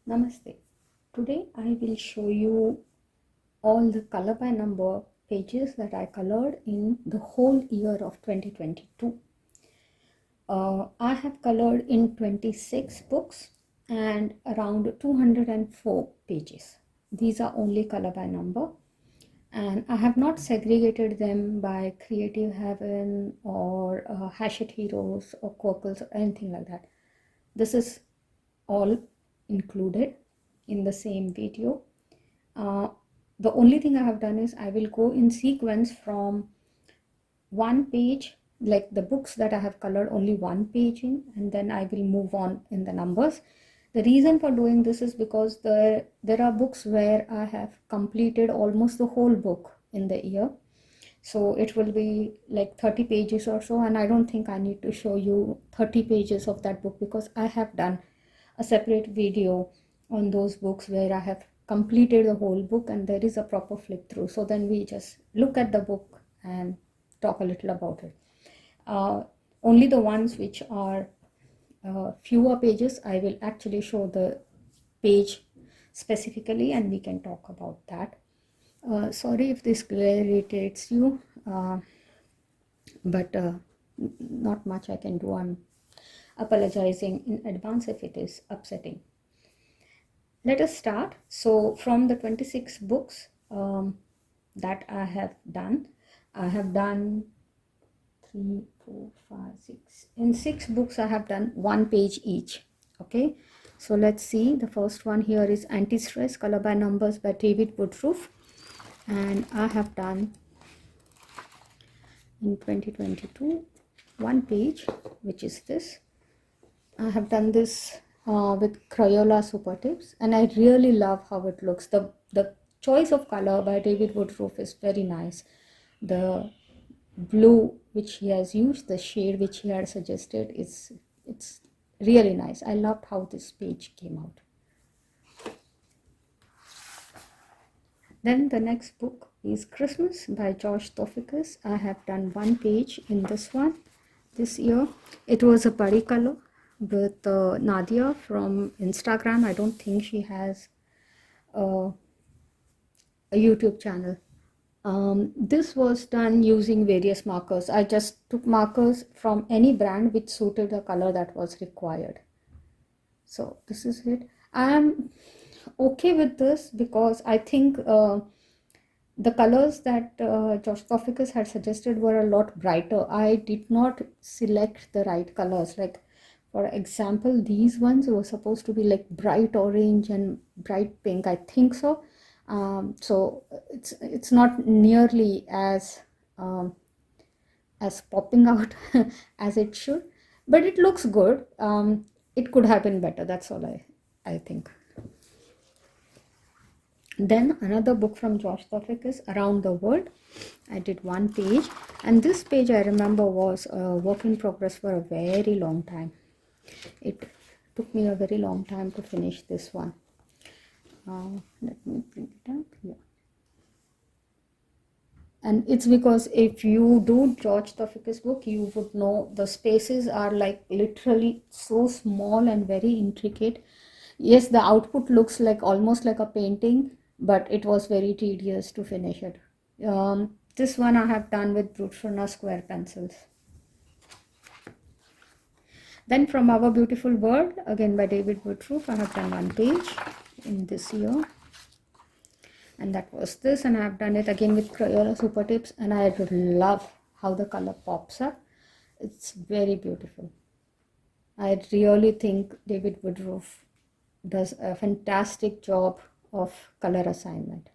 Namaste. Today I will show you all the color by number pages that I colored in the whole year of 2022. I have colored in 26 books and around 204 pages. These are only color by number, and I have not segregated them by Creative Heaven or Hachette Heroes or Quirkles or anything like that. This is all included in the same video. The only thing I have done is I will go in sequence from one page, like the books that I have colored only one page in, and then I will move on in the numbers. The reason for doing this is because there are books where I have completed almost the whole book in the year. So it will be like 30 pages or so, and I don't think I need to show you 30 pages of that book because I have done a separate video on those books where I have completed the whole book and there is a proper flip through. So then we just look at the book and talk a little about it. Only the ones which are fewer pages, I will actually show the page specifically and we can talk about that. Sorry if this glare irritates you, but not much I can do. I'm apologizing in advance if it is upsetting. Let us start. So from the 26 books that I have done 3, 4, 5, 6. In 6 books I have done one page each. Okay, so let's see. The first one here is Anti-Stress, Color by Numbers by David Woodruff, and I have done in 2022 one page, which is this. I have done this with Crayola Super Tips, and I really love how it looks. The choice of color by David Woodruff is very nice. The blue which he has used, the shade which he had suggested, it's really nice. I loved how this page came out. Then the next book is Christmas by Josh Tofikis. I have done one page in this one this year. It was a buddy color with Nadia from Instagram. I don't think she has a YouTube channel. This was done using various markers. I just took markers from any brand which suited the color that was required. So this is it. I am okay with this because I think the colors that Josh Tofikis had suggested were a lot brighter. I did not select the right colors. Like, for example, these ones were supposed to be like bright orange and bright pink, I think so. So it's not nearly as popping out as it should, but it looks good. It could have been better. That's all I think. Then another book from Josh Tofikis, Around the World. I did one page, and this page I remember was a work in progress for a very long time. It took me a very long time to finish this one. Let me bring it up here. And it's because if you do George Tofikis' book, you would know the spaces are like literally so small and very intricate. Yes, the output looks like almost like a painting, but it was very tedious to finish it. This one I have done with Brute Force square pencils. Then from Our Beautiful World, again by David Woodruff, I have done one page in this year, and that was this. And I have done it again with Crayola Super Tips, and I love how the color pops up. It's very beautiful. I really think David Woodruff does a fantastic job of color assignment.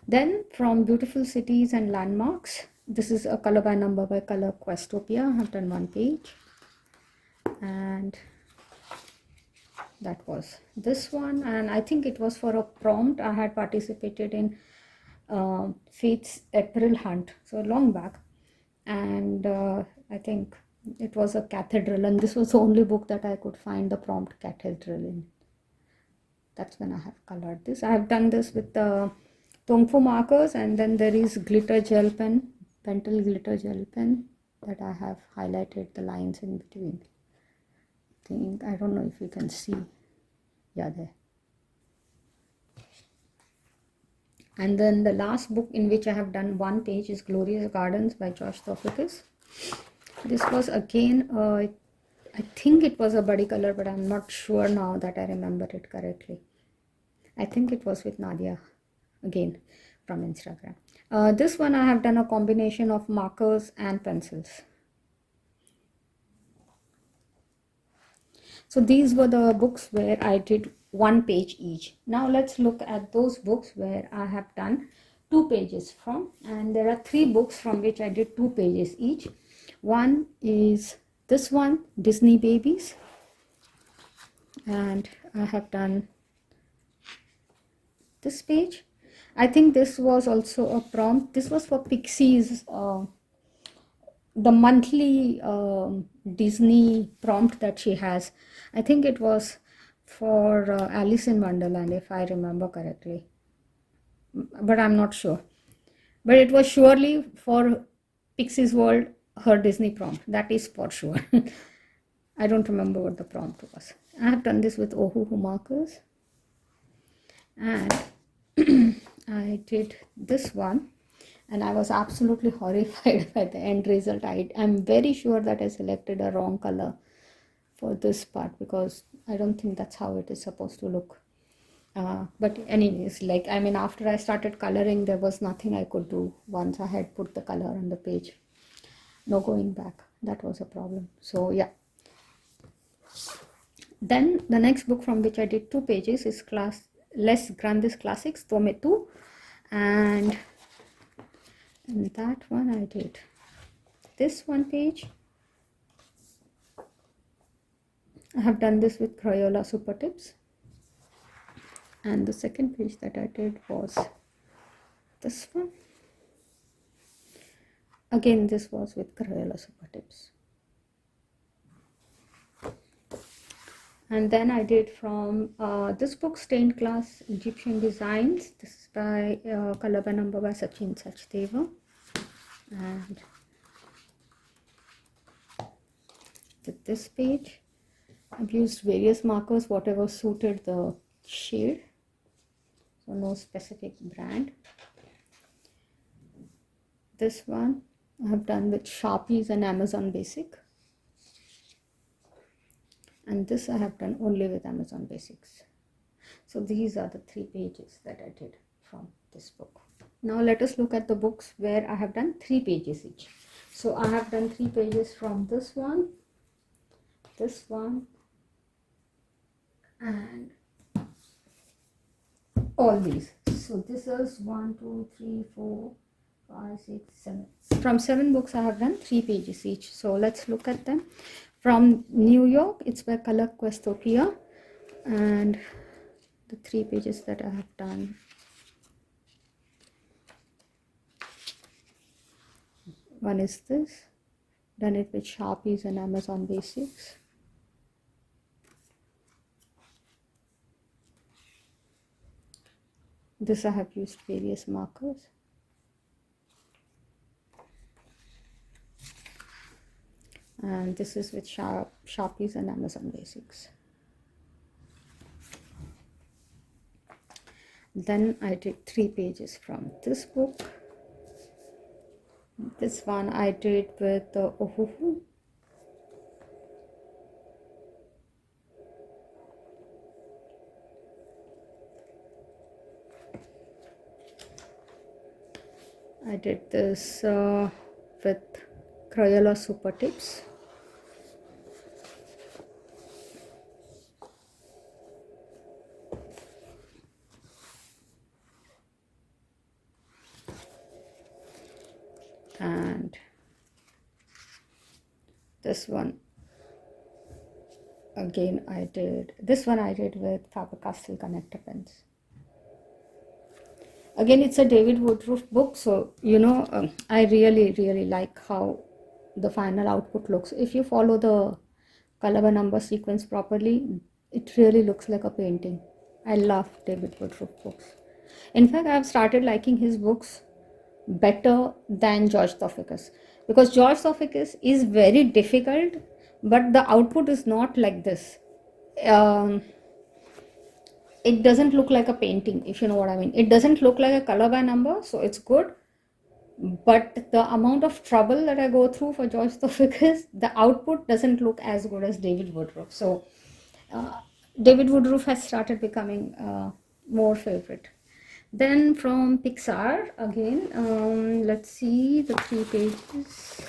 Then from Beautiful Cities and Landmarks, this is a color by number by Color Questopia. I have done one page, and that was this one. And I think it was for a prompt. I had participated in Faith's April Hunt, so long back, and I think it was a cathedral, and this was the only book that I could find the prompt cathedral in. That's when I have colored this. I have done this with the Tongfu markers, and then there is glitter gel pen, Pentel glitter gel pen, that I have highlighted the lines in between. think, I don't know if you can see. Yeah, there. And then the last book in which I have done one page is Glorious Gardens by Josh Topicus. This was again, I think it was a buddy color, but I'm not sure now that I remember it correctly. I think it was with Nadia, again from Instagram. This one I have done a combination of markers and pencils. So these were the books where I did one page each. Now let's look at those books where I have done 2 pages from, and there are 3 books from which I did 2 pages each. One is this one, Disney Babies, and I have done this page. I think this was also a prompt. This was for Pixie's the monthly Disney prompt that she has. I think it was for Alice in Wonderland, if I remember correctly, but I'm not sure. But it was surely for Pixie's World, her Disney prompt. That is for sure. I don't remember what the prompt was. I have done this with Ohuhu markers, and I did this one, and I was absolutely horrified by the end result. I'm very sure that I selected a wrong color for this part, because I don't think that's how it is supposed to look. But anyways, like, I mean, after I started coloring, there was nothing I could do once I had put the color on the page. No going back. That was a problem. So yeah. Then the next book from which I did 2 pages is Les Grandes Classics, Tome Tu, and in that one I did this one page. I have done this with Crayola Super Tips, and the second page that I did was this one. Again, this was with Crayola Super Tips. And then I did from this book, Stained Glass Egyptian Designs. This is by color by number by Sachin Sachdeva. And with this page, I've used various markers, whatever suited the shade. So no specific brand. This one I have done with Sharpies and Amazon Basic. And this I have done only with Amazon Basics. So these are the 3 pages that I did from this book. Now let us look at the books where I have done 3 pages each. So I have done 3 pages from this one, and all these. So this is 1, 2, 3, 4, 5, 6, 7. From 7 books I have done 3 pages each. So let's look at them. From New York, it's by Color Questopia, and the 3 pages that I have done. One is this, done it with Sharpies and Amazon Basics. This I have used various markers. And this is with Sharpies and Amazon Basics. Then I did 3 pages from this book. This one I did with the Ohuhu. I did this with Crayola Super Tips. And this one again I did with Faber-Castell connector pens. Again, it's a David Woodruff book, so I really like how the final output looks. If you follow the color by number sequence properly, it really looks like a painting. I love David Woodruff books. In fact, I have started liking his books better than George Topicus, because George Topicus is very difficult, but the output is not like this. um, it doesn't look like a painting, if you know what I mean. It doesn't look like a color by number, so it's good. But the amount of trouble that I go through for George the figures, the output doesn't look as good as David Woodruff. So David Woodruff has started becoming more favorite. Then from Pixar again, let's see the 3 pages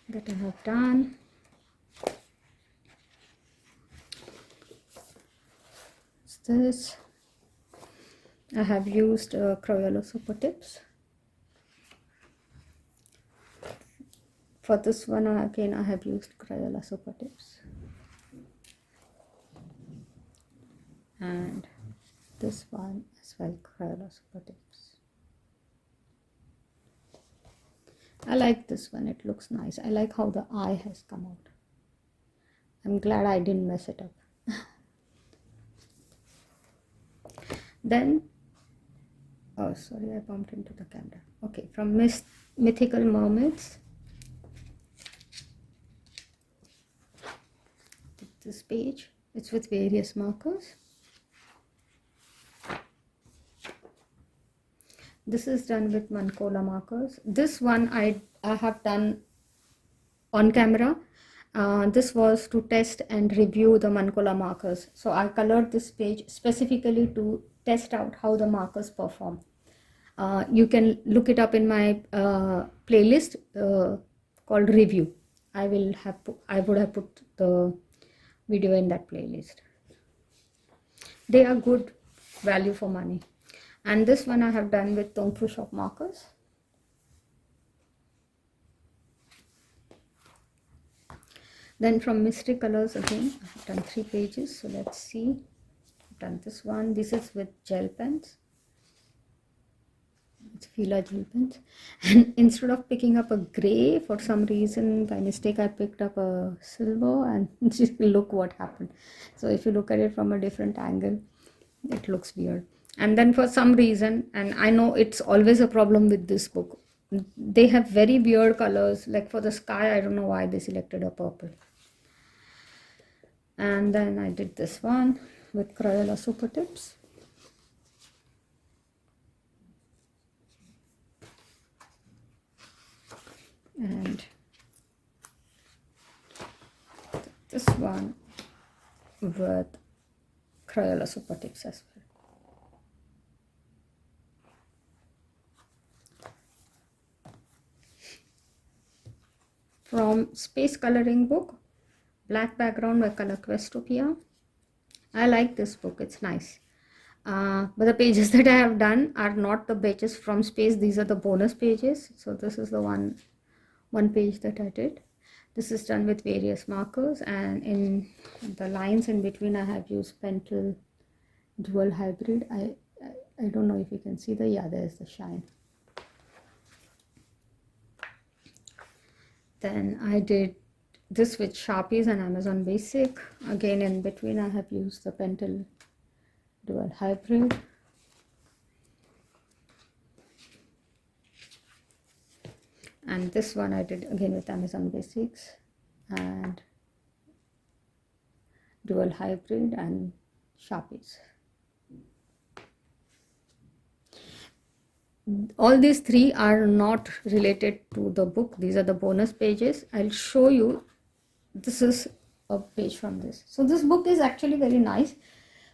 that I have done. This I have used Crayola Super Tips. For this one again I have used Crayola Super Tips, and this one as well, Crayola Super Tips. I like this one, it looks nice. I like how the eye has come out. I'm glad I didn't mess it up. Then, oh sorry, I bumped into the camera. Okay, from Mythical Mermaids, this page, it's with various markers. This is done with Mancola markers. This one I have done on camera. This was to test and review the Mancola markers. So I colored this page specifically to test out how the markers perform. You can look it up in my playlist called Review. I would have put the video in that playlist. They are good value for money. And this one I have done with Tongfu Shop markers. Then from Mystery Colors again, I have done 3 pages. So let's see. I've done this one. This is with gel pens. It's Fila gel pens. And instead of picking up a gray, for some reason, by mistake, I picked up a silver, and just look what happened. So if you look at it from a different angle, it looks weird. And then for some reason, and I know it's always a problem with this book, they have very weird colors. Like for the sky, I don't know why they selected a purple. And then I did this one with Crayola Super Tips. And this one with Crayola Super Tips as well. From Space Coloring Book, Black Background by Color Questopia. I like this book, it's nice. But the pages that I have done are not the pages from Space, these are the bonus pages. So this is the one page that I did. This is done with various markers, and in the lines in between I have used Pentel Dual Hybrid. I don't know if you can see there's the shine. Then I did this with Sharpies and Amazon Basic. Again, in between I have used the Pentel Dual Hybrid. And this one I did again with Amazon Basics and Dual Hybrid and Sharpies. All these 3 are not related to the book. These are the bonus pages. I'll show you. This is a page from this. So this book is actually very nice,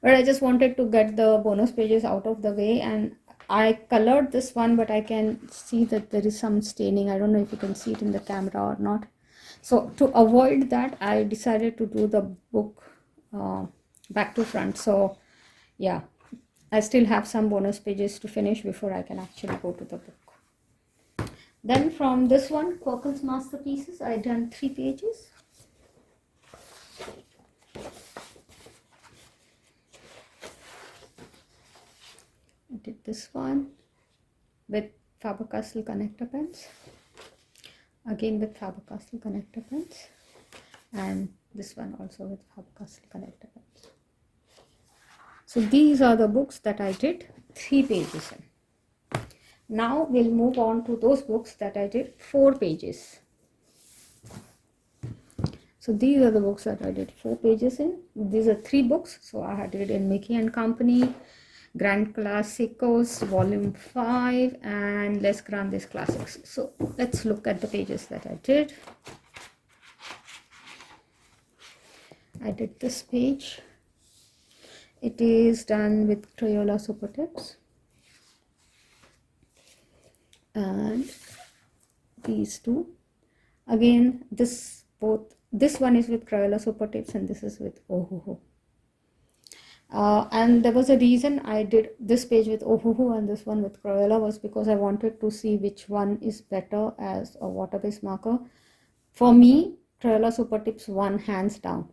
but I just wanted to get the bonus pages out of the way, and I colored this one, but I can see that there is some staining. I don't know if you can see it in the camera or not. So to avoid that, I decided to do the book back to front. So yeah, I still have some bonus pages to finish before I can actually go to the book. Then from this one, Quirkle's Masterpieces, I done 3 pages. I did this one with Faber-Castell connector pens. Again with Faber-Castell connector pens. And this one also with Faber-Castell connector pens. So these are the books that I did 3 pages in. Now we'll move on to those books that I did 4 pages. So these are the books that I did 4 pages in. These are 3 books. So I had it in Mickey and Company, Grand Classicos, Volume 5, and Les Grandes Classics. So let's look at the pages that I did. I did this page. It is done with Crayola Super Tips. And these two. Again, this one is with Crayola Super Tips and this is with Ohuhu. And there was a reason I did this page with Ohuhu and this one with Crayola was because I wanted to see which one is better as a water-based marker. For me, Crayola Super Tips won hands down,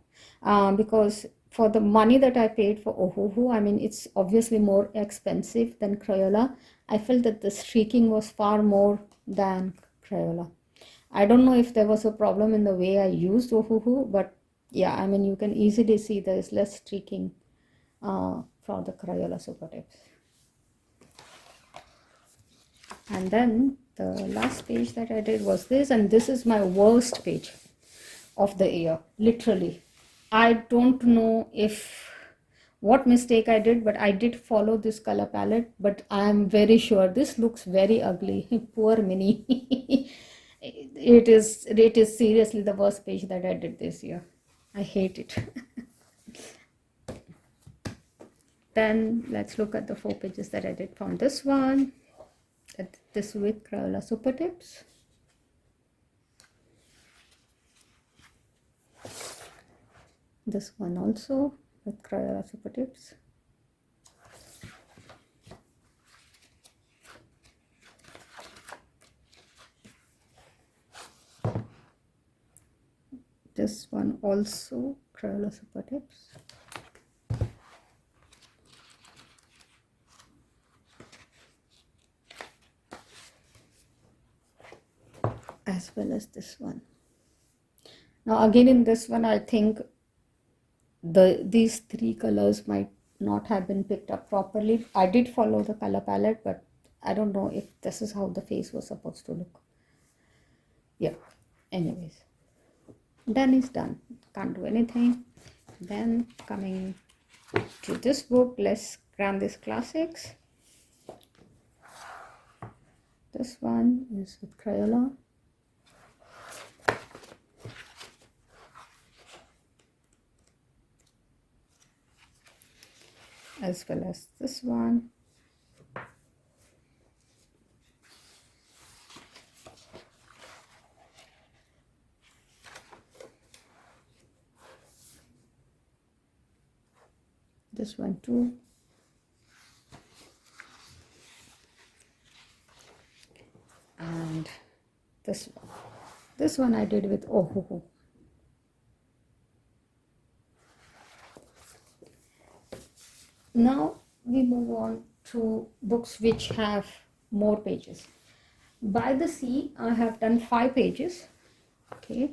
because for the money that I paid for Ohuhu, I mean, it's obviously more expensive than Crayola. I felt that the streaking was far more than Crayola. I don't know if there was a problem in the way I used Ohuhu, but yeah, I mean, you can easily see there is less streaking for the Crayola Super Tips. And then the last page that I did was this, and this is my worst page of the year, literally. I don't know what mistake I did, but I did follow this color palette, but I am very sure this looks very ugly. Poor Minnie. It is seriously the worst page that I did this year. I hate it. Then let's look at the 4 pages that I did from this one. This with Crayola Super Tips. This one also with Crayola Super Tips. This one also Crayola Super Tips. As well as this one. Now again in this one I think these 3 colors might not have been picked up properly. I did follow the color palette, but I don't know if this is how the face was supposed to look. Yeah, anyways, done is done, can't do anything. Then coming to this book, Les Grandes Classics. This one is with Crayola. As well as this one. This one too. And this one. This one I did with Ohuhu. Now we move on to books which have more pages. By the Sea, I have done 5 pages. Okay.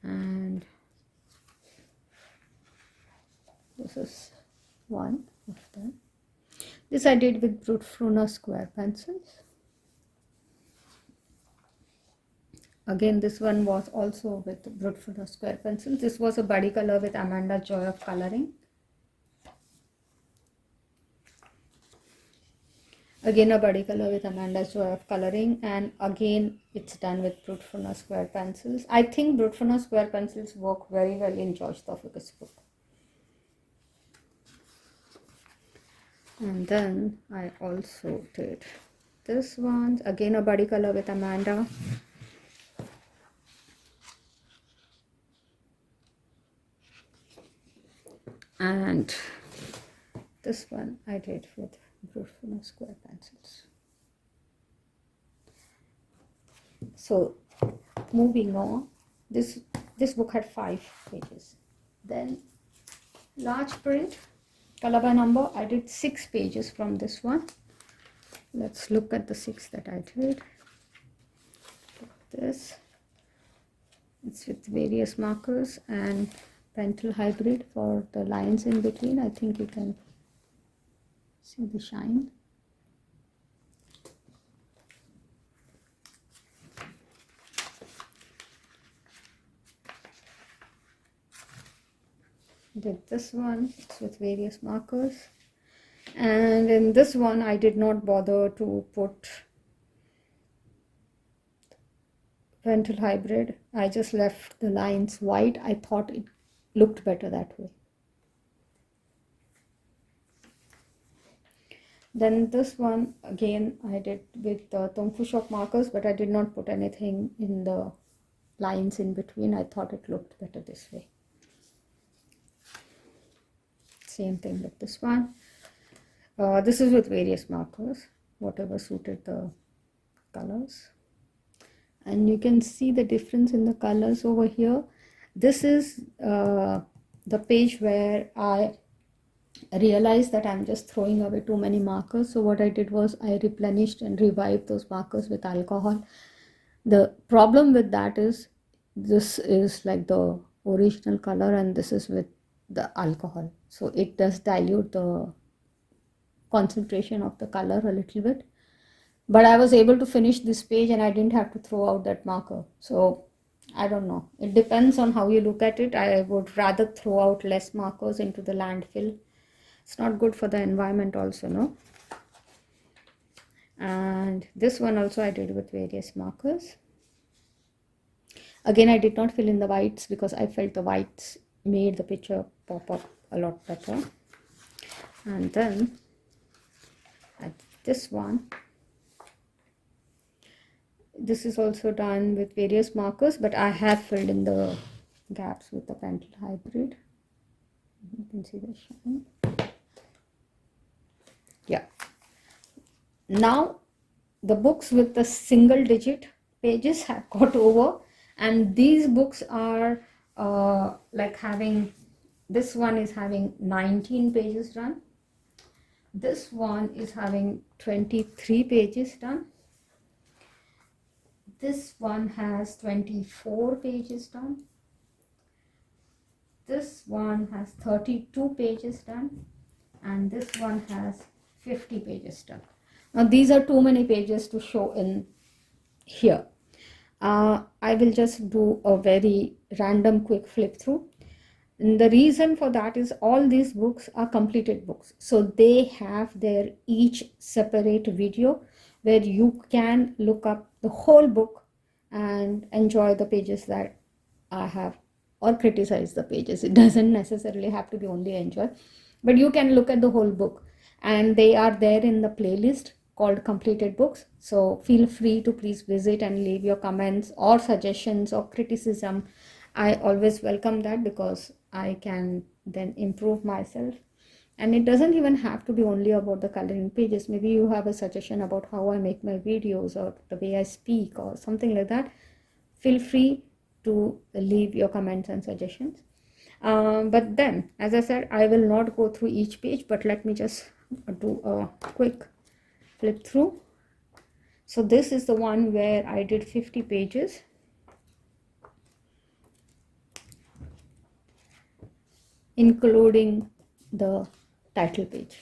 And this is one of them. This I did with Brutfruner square pencils. Again, this one was also with Brutfruner square pencils. This was a buddy color with Amanda Joy of Coloring. Again, a buddy color with Amanda's Joy of Coloring, and again it's done with Brutfruner square pencils. I think Brutfruner square pencils work very well in George Thofficus' book. And then I also did this one, again a buddy color with Amanda. And this one I did with Brutfruner square pencils. So moving on, this book had 5 pages. Then large print, color by number, I did 6 pages from this one. Let's look at the 6 that I did. This, it's with various markers and Pentel Hybrid for the lines in between. I think you can see the shine. Did this one, it's with various markers. And in this one, I did not bother to put Pentel Hybrid. I just left the lines white. I thought it looked better that way. Then this one, again, I did with the Tongfu Shop markers, but I did not put anything in the lines in between. I thought it looked better this way. Same thing with this one. This is with various markers, whatever suited the colors. And you can see the difference in the colors over here. This is the page where I realized that I'm just throwing away too many markers. So what I did was I replenished and revived those markers with alcohol. The problem with that is this is like the original color and this is with the alcohol. So it does dilute the concentration of the color a little bit. But I was able to finish this page and I didn't have to throw out that marker. So I don't know. It depends on how you look at it. I would rather throw out less markers into the landfill. It's not good for the environment also, no? And this one also I did with various markers. Again, I did not fill in the whites because I felt the whites made the picture pop up a lot better. And then this one, this is also done with various markers, but I have filled in the gaps with the Pentel Hybrid. You can see the shine. Yeah. Now the books with the single digit pages have got over, and these books are like having, this one is having 19 pages done. This one is having 23 pages done. This one has 24 pages done. This one has 32 pages done. And this one has 50 pages done. Now these are too many pages to show in here. I will just do a very random quick flip through. And the reason for that is all these books are completed books. So they have their each separate video where you can look up the whole book and enjoy the pages that I have, or criticize the pages. It doesn't necessarily have to be only enjoy, but you can look at the whole book, and they are there in the playlist called completed books. So feel free to please visit and leave your comments or suggestions or criticism. I always welcome that because I can then improve myself. And it doesn't even have to be only about the coloring pages. Maybe you have a suggestion about how I make my videos or the way I speak or something like that. Feel free to leave your comments and suggestions. But then, as I said, I will not go through each page, but let me just do a quick flip through. So this is the one where I did 50 pages. Including the title page.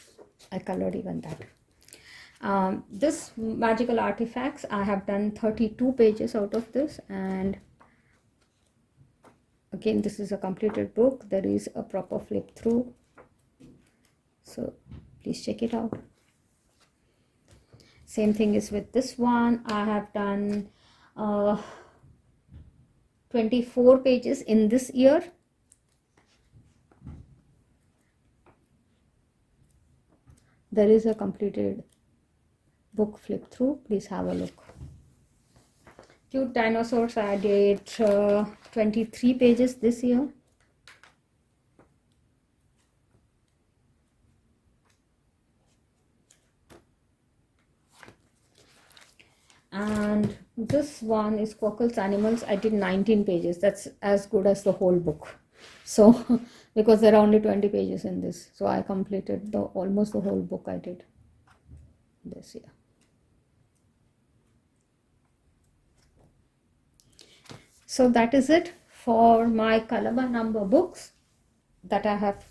I colored even that. This magical artifacts, I have done 32 pages out of this, and again this is a completed book. There is a proper flip through, so please check it out. Same thing is with this one. I have done 24 pages in this year. There is a completed book flip through. Please have a look. Cute dinosaurs, I did 23 pages this year. And this one is Quirkle's Animals. I did 19 pages. That's as good as the whole book. So because there are only 20 pages in this, so I completed almost the whole book I did this year. So that is it for my color by number books that I have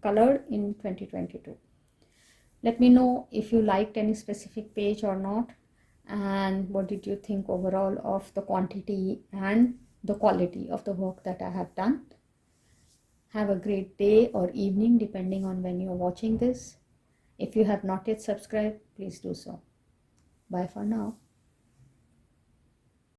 colored in 2022. Let me know if you liked any specific page or not, and what did you think overall of the quantity and the quality of the work that I have done. Have a great day or evening depending on when you're watching this. If you have not yet subscribed, please do so. Bye for now.